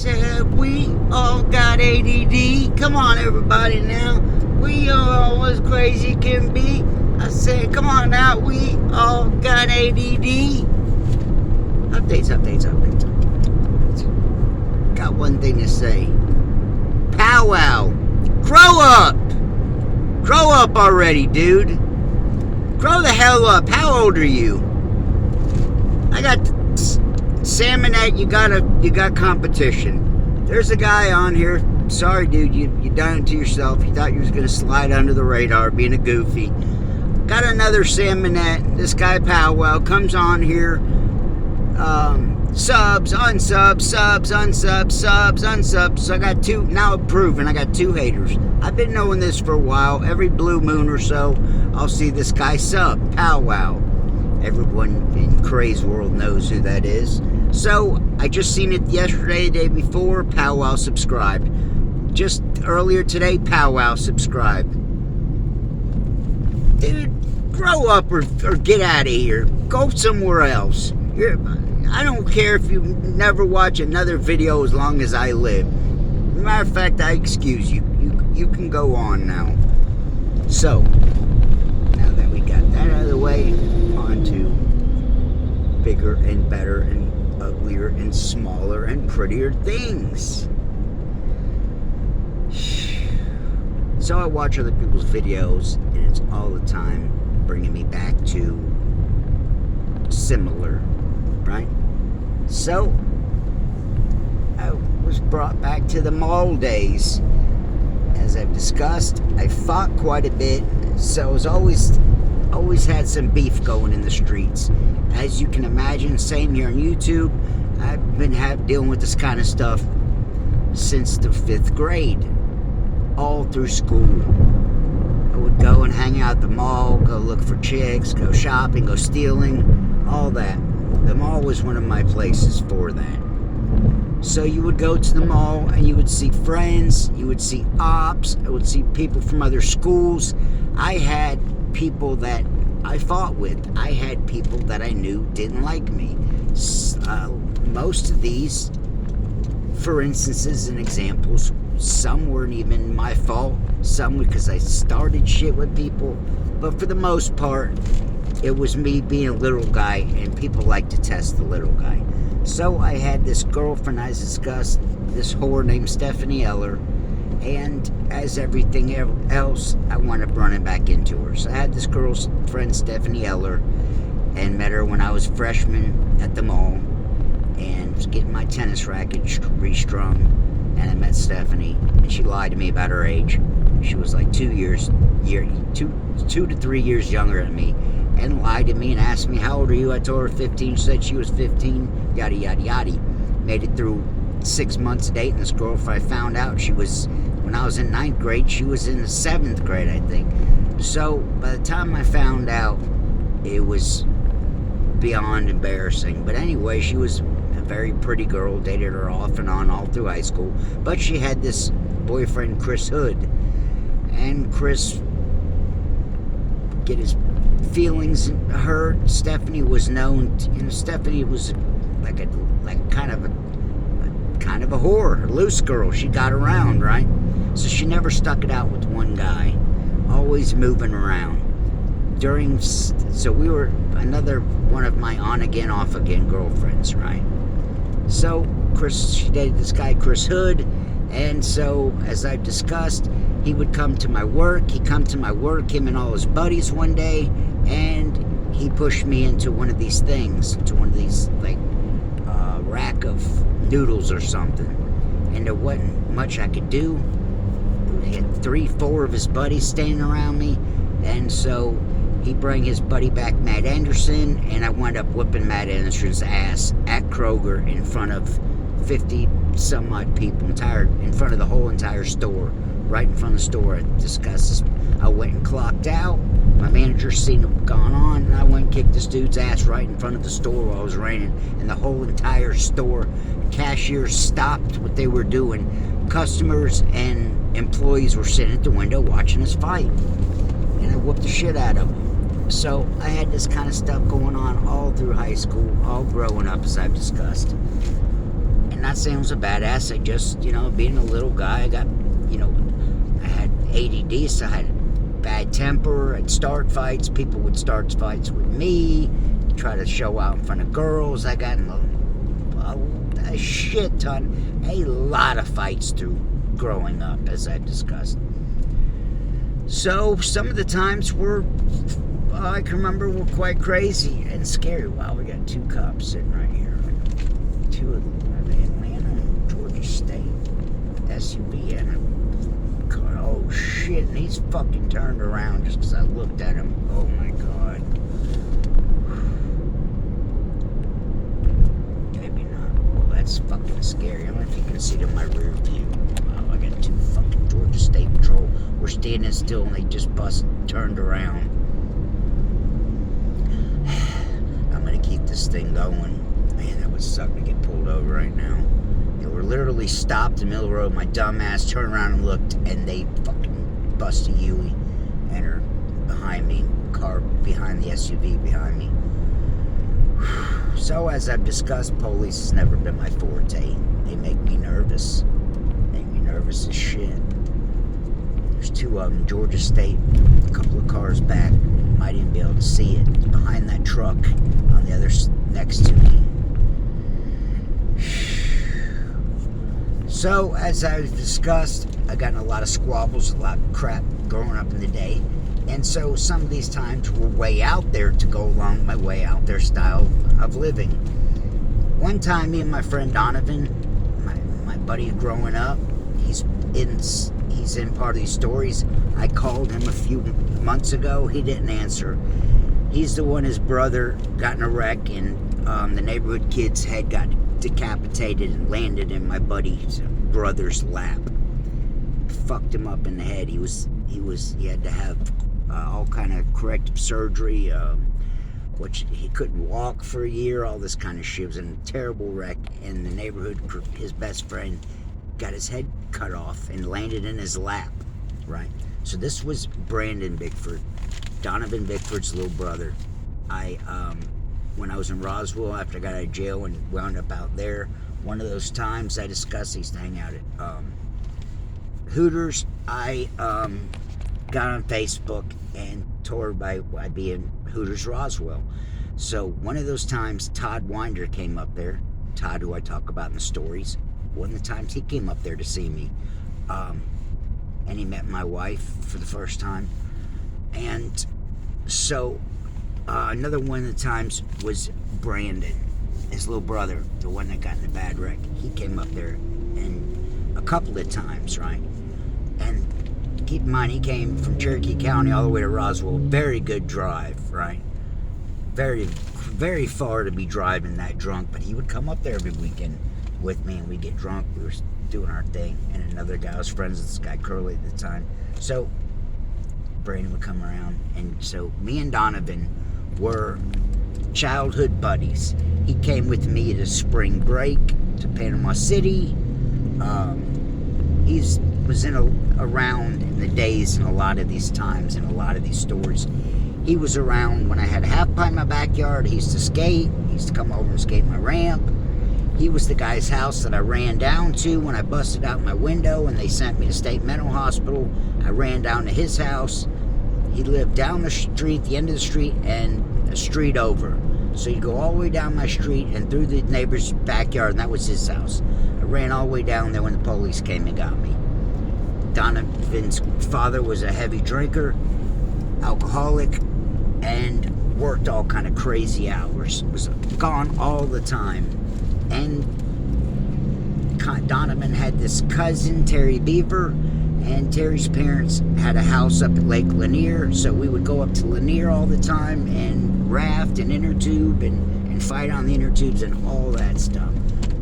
said we all got ADD. Come on, everybody now. We are all as crazy can be. I said, come on now. We all got ADD. Updates. Got one thing to say. Powwow. Grow up. Grow up already, dude. Grow the hell up. How old are you? I got Salmonette, you got competition. There's a guy on here. Sorry, dude, you done it to yourself. You thought you was gonna slide under the radar, being a goofy. Got another Salmonette. This guy Powwow comes on here. Subs, unsubs. So I got two, now proven, I got two haters. I've been knowing this for a while. Every blue moon or so, I'll see this guy sub, Powwow. Everyone in Craze World knows who that is. So, I just seen it yesterday, the day before, Powwow subscribed. Just earlier today, Powwow subscribed. Dude, grow up or get out of here. Go somewhere else. I don't care if you never watch another video as long as I live. Matter of fact, I excuse you. You can go on now. So, now that we got that out of the way, on to bigger and better and uglier and smaller and prettier things. So I watch other people's videos, and it's all the time bringing me back to similar, right? So I was brought back to the mall days. As I've discussed, I fought quite a bit, so I was always had some beef going in the streets. As you can imagine, same here on YouTube. I've been dealing with this kind of stuff since the 5th grade, all through school. I would go and hang out at the mall, go look for chicks, go shopping, go stealing, all that. The mall was one of my places for that. So you would go to the mall and you would see friends, you would see ops, I would see people from other schools. I had people that I fought with. I had people that I knew didn't like me. Most of these, for instances and examples, some weren't even my fault, some because I started shit with people, but for the most part, it was me being a little guy, and people like to test the little guy. So I had this girlfriend I discussed, this whore named Stephanie Eller, and as everything else, I wound up running back into her. So I had this girl's friend, Stephanie Eller, and met her when I was a freshman at the mall, and was getting my tennis racket restrung, and I met Stephanie, and she lied to me about her age. She was like 2 to 3 years younger than me, and lied to me and asked me, how old are you? I told her 15. She said she was 15, yada, yada, yada. Made it through 6 months dating this girl. I found out she was, when I was in 9th grade, she was in the 7th grade, I think. So, by the time I found out, it was beyond embarrassing. But anyway, she was a very pretty girl, dated her off and on all through high school. But she had this boyfriend, Chris Hood. And Chris get his feelings hurt. Stephanie was known, Stephanie was like kind of a whore, a loose girl. She got around, right? So she never stuck it out with one guy, always moving around. So we were another one of my on again, off again girlfriends, right? So she dated this guy, Chris Hood, and so as I've discussed, he would come to my work. He'd come to my work, him and all his buddies one day, and he pushed me into one of these things, into one of these, like, rack of noodles or something. And there wasn't much I could do. He had 3-4 of his buddies standing around me, and so he bring his buddy back, Matt Anderson, and I wound up whipping Matt Anderson's ass at Kroger in front of 50 some odd people, in front of the whole entire store. Right in front of the store. I discussed this. I went and clocked out. My manager seen it gone on, and I went and kicked this dude's ass right in front of the store while it was raining. And the whole entire store, cashiers stopped what they were doing. Customers and employees were sitting at the window watching us fight. And I whooped the shit out of them. So I had this kind of stuff going on all through high school, all growing up, as I've discussed. And not saying I was a badass. I just, being a little guy, I got, I had ADD, so I had bad temper. I'd start fights. People would start fights with me, try to show out in front of girls. I got in a shit ton, a lot of fights through growing up, as I've discussed. So some of the times I can remember, were quite crazy and scary. Wow, we got 2 cops sitting right here. 2 of them are in Atlanta, Georgia State, SUV and a car. Oh shit, and he's fucking turned around just because I looked at him. Oh my god. Maybe not. Well, that's fucking scary. I don't know if you can see it in my rear view. Wow, I got 2 fucking Georgia State Patrol. We're standing still and they just turned around. I'm gonna keep this thing going. Man, that would suck to get pulled over right now. They were literally stopped in the middle of the road. My dumb ass turned around and looked, and they fucking busted Yui and her behind me, car behind the SUV behind me. So, as I've discussed, police has never been my forte. They make me nervous. Make me nervous as shit. There's 2 of them, Georgia State, a couple of cars back. Might even be able to see it. It's behind that truck on the other next to me. So, as I've discussed, I've gotten a lot of squabbles, a lot of crap growing up in the day. And so some of these times were way out there to go along my way out there style of living. One time, me and my friend Donovan, my buddy growing up, he's in part of these stories. I called him a few months ago. He didn't answer. He's the one, his brother got in a wreck and the neighborhood kid's head got decapitated and landed in my buddy's brother's lap. Fucked him up in the head. He had to have all kind of corrective surgery, which he couldn't walk for a year, all this kind of shit. It was in a terrible wreck in the neighborhood. His best friend got his head cut off and landed in his lap, right? So this was Brandon Bickford, Donovan Bickford's little brother. When I was in Roswell, after I got out of jail and wound up out there, one of those times I discussed, I used to hang out at Hooters. I got on Facebook and told I'd be in Hooters Roswell. So one of those times, Todd Winder came up there. Todd, who I talk about in the stories. One of the times he came up there to see me, and he met my wife for the first time. And so another one of the times was Brandon, his little brother, the one that got in the bad wreck. He came up there and a couple of times, right? And keep in mind, he came from Cherokee County all the way to Roswell. Very good drive, right? Very, very far to be driving that drunk, but he would come up there every weekend with me and we'd get drunk. We were doing our thing, and another guy, I was friends with this guy Curly at the time, so Brandon would come around, and so me and Donovan were childhood buddies. He came with me to spring break to Panama City. He was around in the days and a lot of these times and a lot of these stories. He was around when I had a half pipe in my backyard. He used to skate. He used to come over and skate my ramp. He was the guy's house that I ran down to when I busted out my window and they sent me to State Mental Hospital. I ran down to his house. He lived down the street, the end of the street, and a street over. So you go all the way down my street and through the neighbor's backyard, and that was his house. I ran all the way down there when the police came and got me. Donovan's father was a heavy drinker, alcoholic, and worked all kind of crazy hours. Was gone all the time. And Donovan had this cousin, Terry Beaver, and Terry's parents had a house up at Lake Lanier, so we would go up to Lanier all the time and raft and inner tube and fight on the inner tubes and all that stuff.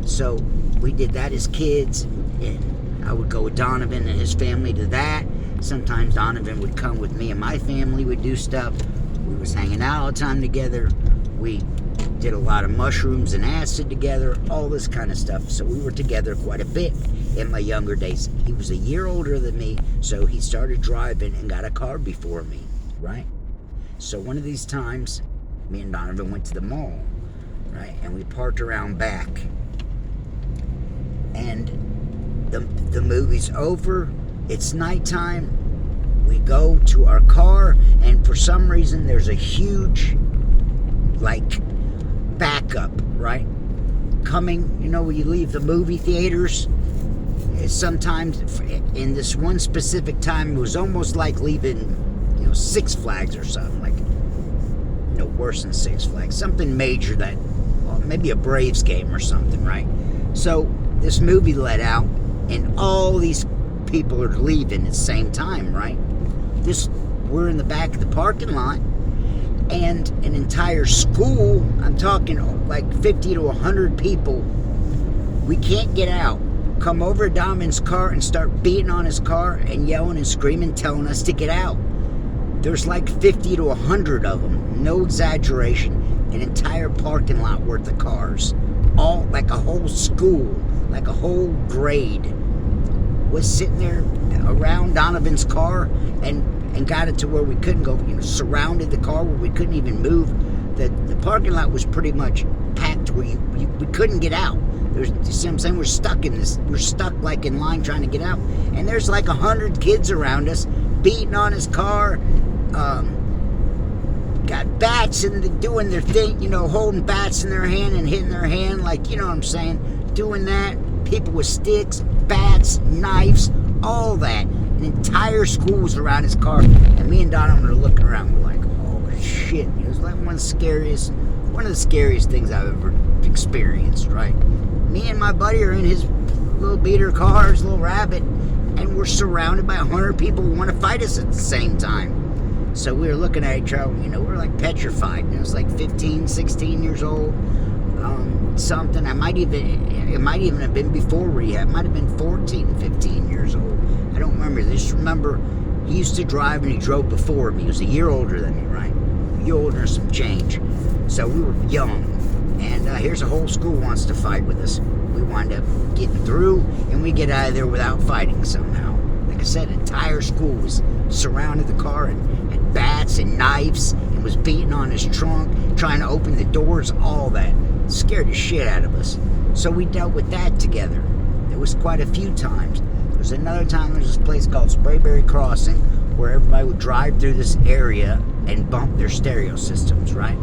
So we did that as kids, and I would go with Donovan and his family to that. Sometimes Donovan would come with me and my family would do stuff. We was hanging out all the time together. We did a lot of mushrooms and acid together, all this kind of stuff. So we were together quite a bit in my younger days. He was a year older than me, so he started driving and got a car before me, right? So one of these times, me and Donovan went to the mall, right? And we parked around back. And the movie's over. It's nighttime. We go to our car, and for some reason there's a huge, like, backup, right? Coming, you know, when you leave the movie theaters, sometimes in this one specific time, it was almost like leaving, you know, Six Flags or something, like, you know, worse than Six Flags, something major, that, well, maybe a Braves game or something, right? So this movie let out, and all these people are leaving at the same time, right? We're in the back of the parking lot, and an entire school, I'm talking like 50 to 100 people, we can't get out, come over to Donovan's car and start beating on his car and yelling and screaming, telling us to get out. There's like 50 to 100 of them, no exaggeration, an entire parking lot worth of cars, all like a whole school, like a whole grade was sitting there around Donovan's car, and got it to where we couldn't go, you know, surrounded the car where we couldn't even move. The parking lot was pretty much packed where we couldn't get out. You see what I'm saying? We're stuck like in line trying to get out. And there's like 100 kids around us beating on his car, got bats and doing their thing, you know, holding bats in their hand and hitting their hand, like, you know what I'm saying, doing that. People with sticks, bats, knives, all that. An entire school was around his car, and me and Donovan are looking around. We're like, "Oh shit!" It was like one of the scariest things I've ever experienced. Right? Me and my buddy are in his little beater car, his little Rabbit, and we're surrounded by 100 people who want to fight us at the same time. So we were looking at each other. You know, we were like petrified. And it was like 15, 16 years old. Something. It might even have been before rehab. It might have been 14, 15 years old. I don't remember. I just remember he used to drive, and he drove before me. He was a year older than me, right? A year older and some change. So we were young. And here's a whole school wants to fight with us. We wind up getting through, and we get out of there without fighting somehow. Like I said, entire school was surrounded the car and had bats and knives, and was beating on his trunk, trying to open the doors, all that. Scared the shit out of us. So we dealt with that together. There was quite a few times. There was another time, there was this place called Sprayberry Crossing, where everybody would drive through this area and bump their stereo systems, right?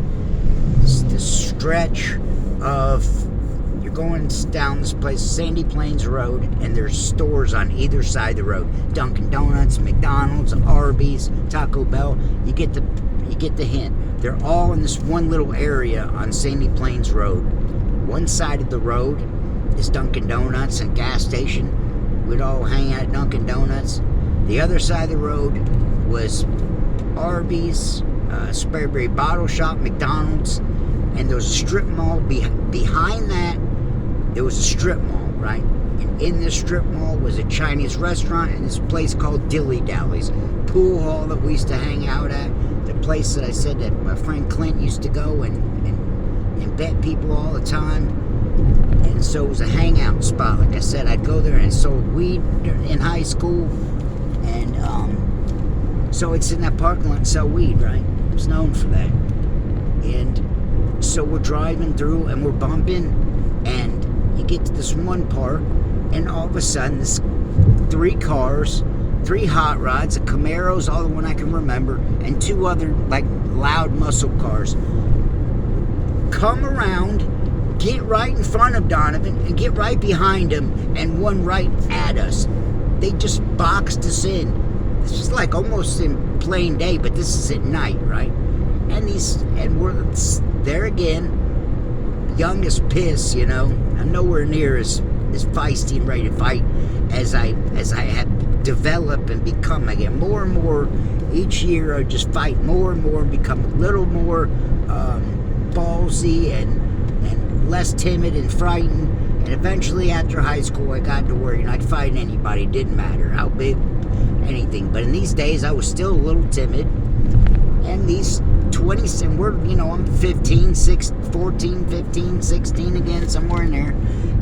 This stretch of, you're going down this place, Sandy Plains Road, and there's stores on either side of the road. Dunkin' Donuts, McDonald's, Arby's, Taco Bell. You get the hint. They're all in this one little area on Sandy Plains Road. One side of the road is Dunkin' Donuts and gas station. We'd all hang out at Dunkin' Donuts. The other side of the road was Arby's, Sprayberry Bottle Shop, McDonald's, and there was a strip mall. Behind that, there was a strip mall, right? And in this strip mall was a Chinese restaurant and this place called Dilly Dally's. Pool hall that we used to hang out at. The place that I said that my friend Clint used to go and bet people all the time. And so it was a hangout spot. Like I said, I'd go there and sold weed in high school. And so it's in that parking lot and sell weed, right? It was known for that. And so we're driving through and we're bumping, and you get to this one part, and all of a sudden this 3 cars, 3 hot rods, a Camaro's, all the one I can remember, and 2 other like loud muscle cars come around, get right in front of Donovan and get right behind him, and one right at us. They just boxed us in. This is like almost in plain day, but this is at night, right? And we're there again, young as piss, you know. I'm nowhere near as feisty and ready to fight as I had developed and become. I get more and more each year. I just fight more and more and become a little more ballsy and less timid and frightened. And eventually, after high school, I got to where, you know, I'd fight anybody. It didn't matter how big, anything. But in these days, I was still a little timid. And these 20s, and we're, you know, I'm 14, 15, 16 again, somewhere in there.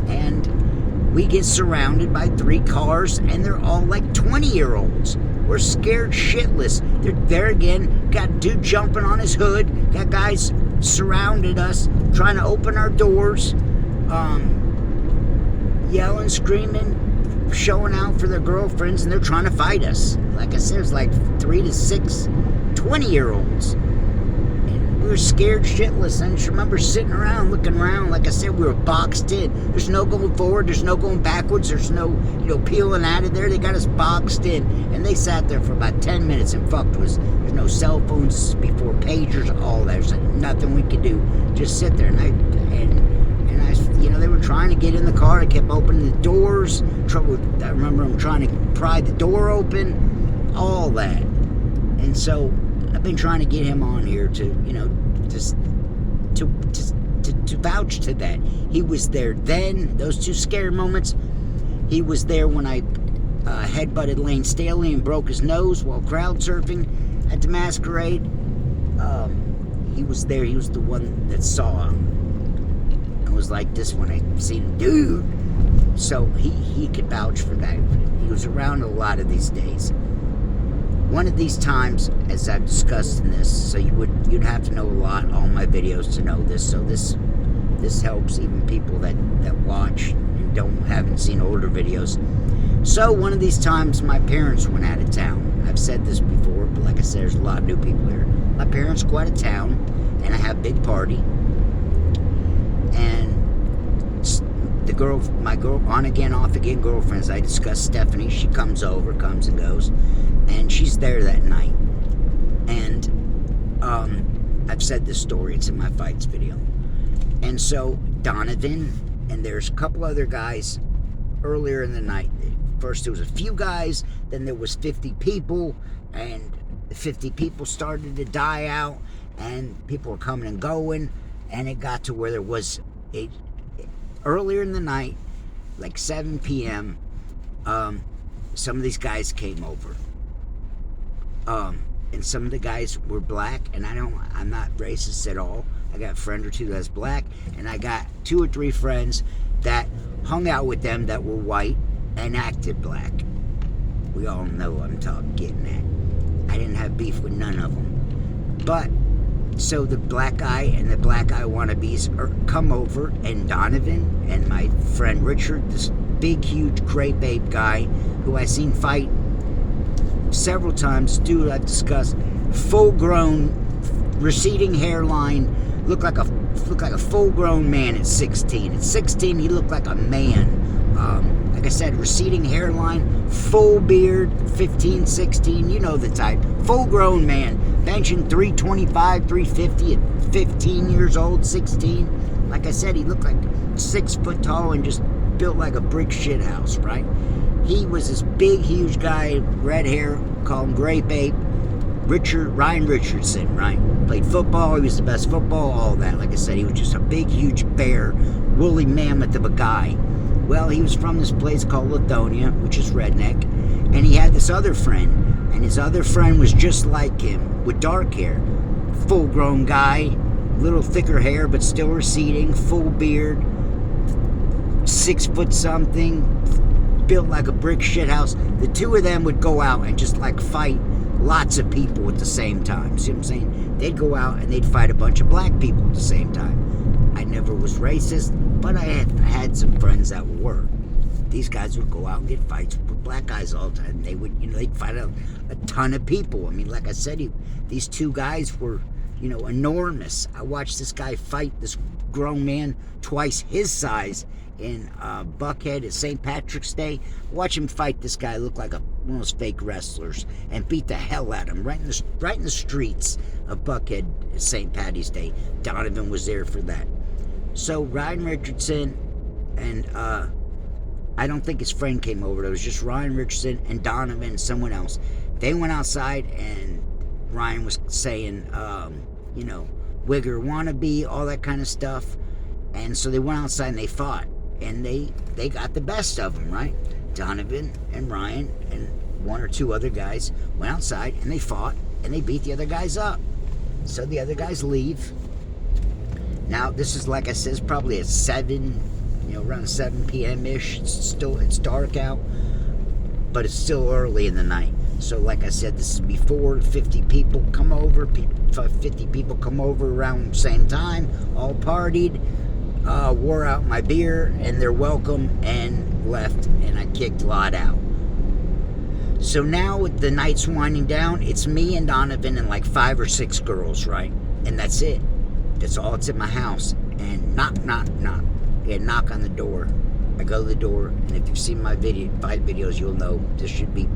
And we get surrounded by 3 cars, and they're all like 20-year-olds. We're scared shitless. They're there again. Got a dude jumping on his hood. Got guys surrounded us, trying to open our doors. yelling, screaming, showing out for their girlfriends, and they're trying to fight us. Like I said, it was like 3 to 6 20-year-olds. And we were scared shitless. I just remember sitting around, looking around. Like I said, we were boxed in. There's no going forward. There's no going backwards. There's no, peeling out of there. They got us boxed in. And they sat there for about 10 minutes and fucked with us. There's no cell phones before, pagers, all that. There's nothing we could do. Just sit there. And I they were trying to get in the car. I kept opening the doors. I remember them trying to pry the door open. All that. And so I've been trying to get him on here to vouch to that. He was there then, those 2 scary moments. He was there when I headbutted Lane Staley and broke his nose while crowd surfing at the masquerade. He was there. He was the one that saw him. I was like this when I seen him, dude. So he could vouch for that. He was around a lot of these days. One of these times, as I've discussed in this, so you'd have to know a lot, all my videos to know this. So this helps even people that watch and haven't seen older videos. So one of these times, my parents went out of town. I've said this before, but like I said, there's a lot of new people here. My parents go out of town, and I have a big party. And my on again, off again girlfriends, I discussed Stephanie. She comes and goes, and she's there that night. And I've said this story. It's in my fights video. And so Donovan and there's a couple other guys earlier in the night. First there was a few guys, then there was 50 people, and the 50 people started to die out, and people were coming and going, and it got to where there was earlier in the night, like 7 p.m., some of these guys came over. And some of the guys were black, and I'm not racist at all. I got a friend or two that's black, and I got 2 or 3 friends that hung out with them that were white and acted black. We all know what I'm getting at. I didn't have beef with none of them. But so the black guy and the black guy wannabes come over, and Donovan and my friend Richard, this big, huge gray babe guy who I seen fight several times, dude I've discussed, full-grown, receding hairline, looked like a full-grown man at 16. At 16, he looked like a man. Like I said, receding hairline, full beard, 15, 16, you know the type. Full-grown man, benching 325, 350 at 15 years old, 16. Like I said, he looked like 6 foot tall and just built like a brick shit house, right? He was this big, huge guy, red hair, call him Gray Babe, Ryan Richardson, right? Played football, he was the best football, all that. Like I said, he was just a big, huge bear, woolly mammoth of a guy. Well, he was from this place called Lithonia, which is redneck, and he had this other friend, and his other friend was just like him, with dark hair. Full-grown guy, little thicker hair, but still receding, full beard, 6 foot something, built like a brick shit house. The 2 of them would go out and just like fight lots of people at the same time. See what I'm saying? They'd go out and they'd fight a bunch of black people at the same time. I never was racist, but I had some friends that were. These guys would go out and get fights with black guys all the time. They would, they'd fight a ton of people. I mean, like I said, these 2 guys were, enormous. I watched this guy fight this grown man twice his size in Buckhead at St. Patrick's Day. Watch him fight this guy, look like one of those fake wrestlers, and beat the hell out of him right in the streets of Buckhead at St. Patty's Day. Donovan was there for that. So Ryan Richardson and I don't think his friend came over. It was just Ryan Richardson and Donovan and someone else. They went outside, and Ryan was saying, wigger wannabe, all that kind of stuff. And so they went outside and they fought. And they got the best of them, right? Donovan and Ryan and 1 or 2 other guys went outside and they fought and they beat the other guys up. So the other guys leave. Now, this is, like I said, it's probably at 7, around 7 p.m.-ish. It's dark out, but it's still early in the night. So, like I said, this is before 50 people come over. 50 people come over around the same time, all partied. wore out my beer and their welcome and left, and I kicked Lot out. So now with the night's winding down, it's me and Donovan and like 5 or 6 girls, right? And that's it. That's all that's in my house. And knock. Yeah, knock on the door. I go to the door, and if you've seen my 5 videos, you'll know this should be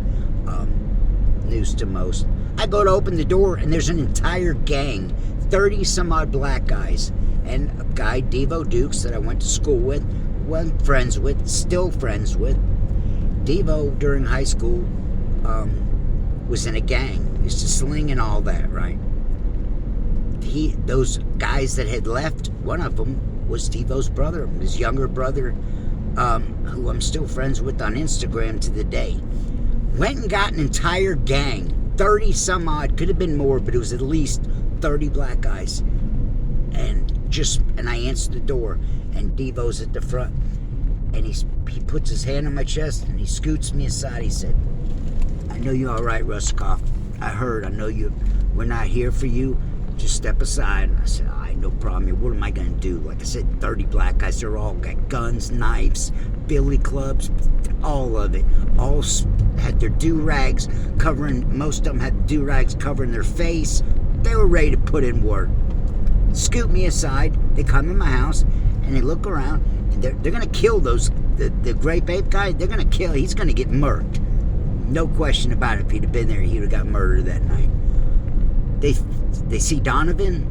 news to most. I go to open the door, and there's an entire gang, 30 some odd black guys, and a guy, Devo Dukes, that I went to school with, still friends with. Devo, during high school, was in a gang, used to sling and all that, right? Those guys that had left, one of them was Devo's brother, his younger brother, who I'm still friends with on Instagram to the day. Went and got an entire gang, 30 some odd, could have been more, but it was at least 30 black guys. And I answered the door, and Devo's at the front, and he puts his hand on my chest, and he scoots me aside. He said, "I know you're all right, Ruskoff. I know we're not here for you. Just step aside." And I said, "All right, no problem. What am I going to do?" Like I said, 30 black guys. They're all got guns, knives, billy clubs, all of it. All had their do-rags covering, most of them had do-rags covering their face. They were ready to put in work. Scoot me aside. They come in my house, and they look around, and they're going to kill the grape ape guy. They're going to kill, he's going to get murked. No question about it. If he'd have been there, he would have got murdered that night. They see Donovan,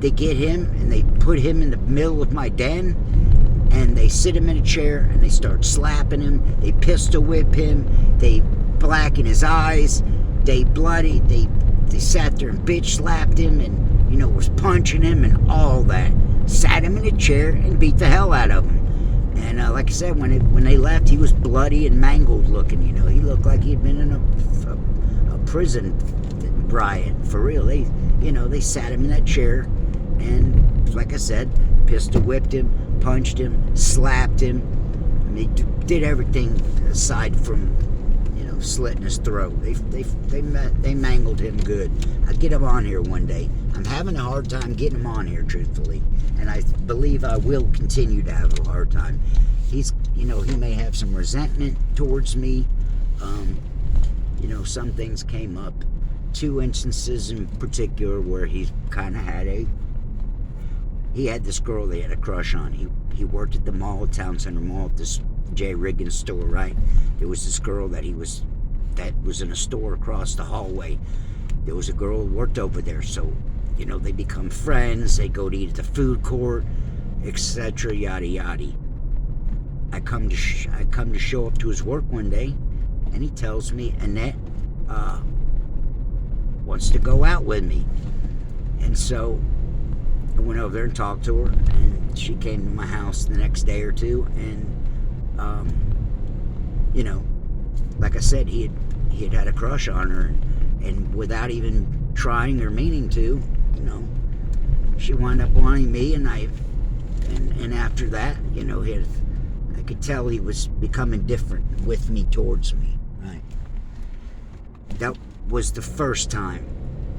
they get him, and they put him in the middle of my den, and they sit him in a chair, and they start slapping him. They pistol whip him. They blacken his eyes. They bloody. They sat there and bitch slapped him, and was punching him and all that. Sat him in a chair and beat the hell out of him. And like I said, when they left, he was bloody and mangled looking. He looked like he'd been in a prison riot for real. They sat him in that chair, and like I said, pistol whipped him, punched him, slapped him. I mean, did everything aside from slitting his throat. They mangled him good. I'll get him on here one day. I'm having a hard time getting him on here, truthfully, and I believe I will continue to have a hard time. He may have some resentment towards me. Some things came up. 2 instances in particular where he kind of had this girl that he had a crush on. He worked at the mall, Town Center Mall, at this J. Riggins store, right? There was this girl that was in a store across the hallway. There was a girl who worked over there, so they become friends. They go to eat at the food court, etc. Yada yada. I come to show up to his work one day, and he tells me Annette wants to go out with me, and so I went over there and talked to her, and she came to my house the next day or two, and like I said, he had a crush on her, and without even trying or meaning to, she wound up wanting me, and after that, I could tell he was becoming different with me, towards me, right? That was the first time.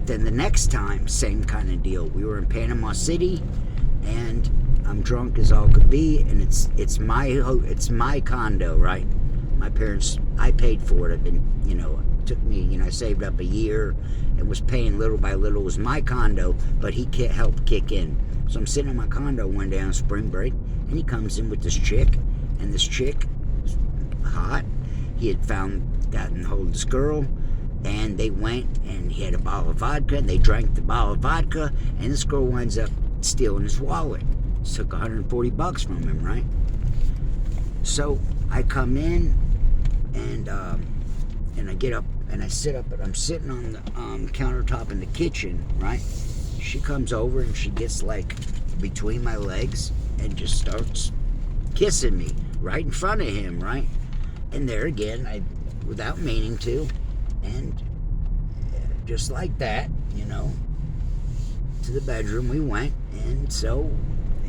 Then the next time, same kind of deal. We were in Panama City, and I'm drunk as all could be, and it's my condo, right? My parents, I paid for it. It took me, I saved up a year and was paying little by little. It was my condo, but he helped kick in. So I'm sitting in my condo one day on spring break, and he comes in with this chick, and this chick was hot. He had gotten hold of this girl, and they went, and he had a bottle of vodka, and they drank the bottle of vodka, and this girl winds up stealing his wallet. Took $140 from him, right? So I come in, and I get up, and I sit up, and I'm sitting on the countertop in the kitchen, right? She comes over, and she gets like between my legs and just starts kissing me right in front of him, right? And there again, without meaning to, and just like that, to the bedroom we went, and so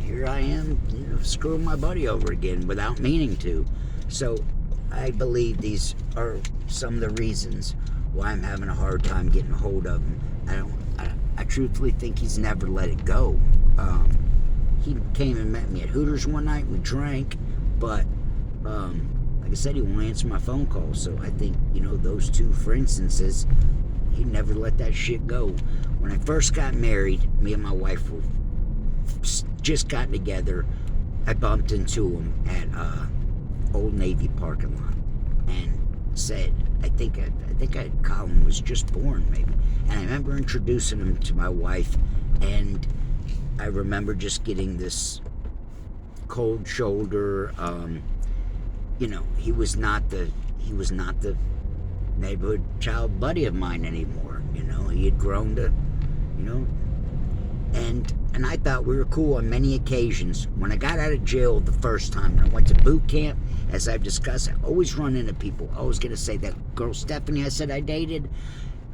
here I am, screwing my buddy over again without meaning to. So I believe these are some of the reasons why I'm having a hard time getting a hold of him. I truthfully think he's never let it go. he came and met me at Hooters one night. We drank, but like I said, he won't answer my phone calls. So I think, those two, for instances, he never let that shit go. When I first got married, me and my wife were just gotten together. I bumped into him at Old Navy parking lot and said, I think Colin was just born, maybe. And I remember introducing him to my wife, and I remember just getting this cold shoulder. He was not the neighborhood child buddy of mine anymore. He had grown to, and I thought we were cool on many occasions. When I got out of jail the first time, when I went to boot camp, as I've discussed, I always run into people. I was going to say that girl Stephanie I said I dated.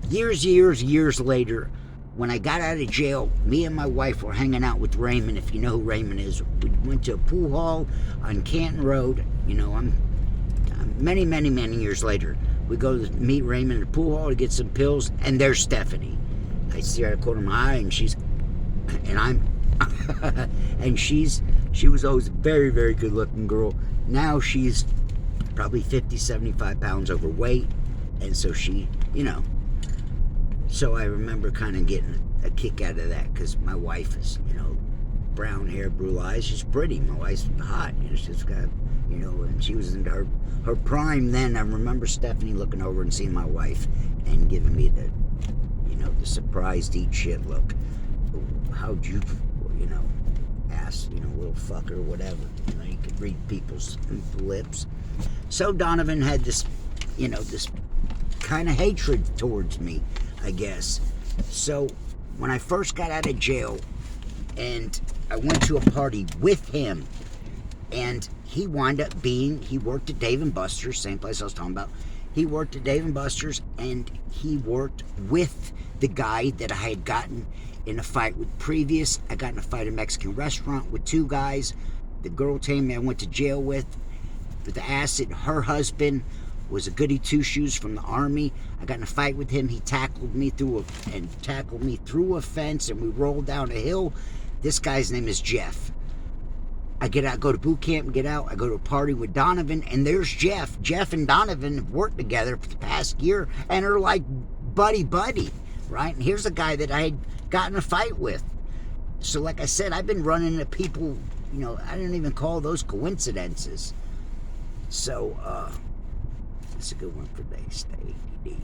Years later, when I got out of jail, me and my wife were hanging out with Raymond, if you know who Raymond is. We went to a pool hall on Canton Road. I'm many years later. We go to meet Raymond at the pool hall to get some pills, and there's Stephanie. I see her out of the corner of my eye, and she was always a very, very good looking girl. Now she's probably 50, 75 pounds overweight, and so she, so I remember kind of getting a kick out of that, because my wife is, brown hair, blue eyes. She's pretty. My wife's hot. She's got, and she was in her prime then. I remember Stephanie looking over and seeing my wife and giving me the surprised eat shit look. How'd you, ask, little fucker, whatever. You could read people's lips. So Donovan had this, this kind of hatred towards me, I guess. So when I first got out of jail and I went to a party with him, and he wound up he worked at Dave & Buster's, same place I was talking about. He worked at Dave & Buster's, and he worked with the guy that I had gotten in a fight with previous. I got in a fight at a Mexican restaurant with two guys. The girl Tammy I went to jail with the acid. Her husband was a goody two-shoes from the Army. I got in a fight with him. He tackled me through a fence, and we rolled down a hill. This guy's name is Jeff. I get out, go to boot camp and get out. I go to a party with Donovan, and there's Jeff. Jeff and Donovan have worked together for the past year and are like buddy, right? And here's a guy that I had gotten a fight with. So like I said, I've been running into people, I don't even call those coincidences. So, it's a good one for today. Stay ADD.